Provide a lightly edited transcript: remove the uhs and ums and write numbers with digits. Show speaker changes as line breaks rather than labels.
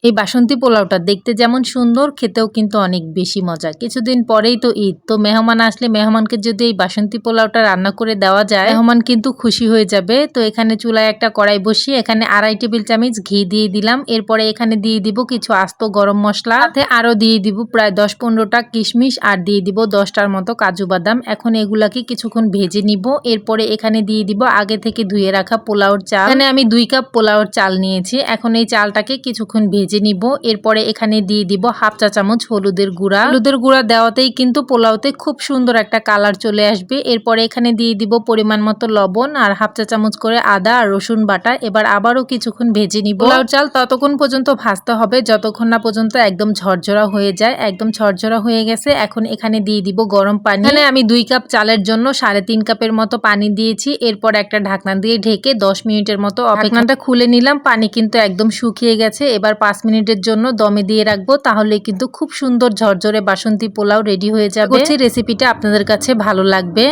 এই বাসন্তী পোলাওটা দেখতে যেমন সুন্দর, খেতেও কিন্তু অনেক বেশি মজা। কিছুদিন পরেই তো ঈদ, তো মেহমান আসলে মেহমানকে যদি এই বাসন্তী পোলাওটা রান্না করে দেওয়া যায়, মেহমান কিন্তু খুশি হয়ে যাবে। তো এখানে চুলায় একটা কড়াই বসিয়ে এখানে 2.5 টেবিল চামচ ঘি দিয়ে দিলাম। এরপরে এখানে দিয়ে দিব কিছু আস্ত গরম মশলা, সাথে আরো দিয়ে দিব প্রায় 10-15টা কিশমিশ, আর দিয়ে দিব 10টার মতো কাজু বাদাম। এখন এগুলাকে কিছুক্ষণ ভেজে নিব। এরপরে এখানে দিয়ে দিব আগে থেকে ধুয়ে রাখা পোলাওর চাল। এখানে আমি 2 কাপ পোলাওর চাল নিয়েছি। এখন এই চালটাকে কিছুক্ষণ ভেজে নিব। এরপরে এখানে দিয়ে দিব 1/2 চা চামচ হলুদের গুঁড়া। হলুদের গুঁড়া দেওয়াতেই কিন্তু পোলাওতে খুব সুন্দর একটা কালার চলে আসবে। এরপরে এখানে দিয়ে দিব পরিমাণ মতো লবণ আর 1/2 চা চামচ করে আদা আর রসুন বাটা। এবার আবারও কিছুক্ষণ ভেজে নিব। পোলাওর চাল ততক্ষণ পর্যন্ত ভাজতে হবে যতক্ষণ না পর্যন্ত একদম ঝরঝরা হয়ে যায়। একদম ঝরঝরা হয়ে গেছে। এখন এখানে দিয়ে দিব গরম পানি। এখানে আমি 2 কাপ চালের জন্য 3.5 কাপের মতো পানি দিয়েছি। এরপর একটা ঢাকনা দিয়ে ঢেকে 10 মিনিটের মতো ঢাকনাটা খুলে নিলাম। পানি কিন্তু একদম শুকিয়ে গেছে। এবার 5 মিনিটের জন্য দমে দিয়ে রাখবো, তাহলে কিন্তু খুব সুন্দর ঝরঝরে বাসন্তী পোলাও রেডি হয়ে যাবে। রেসিপিটা আপনাদের কাছে ভালো লাগবে।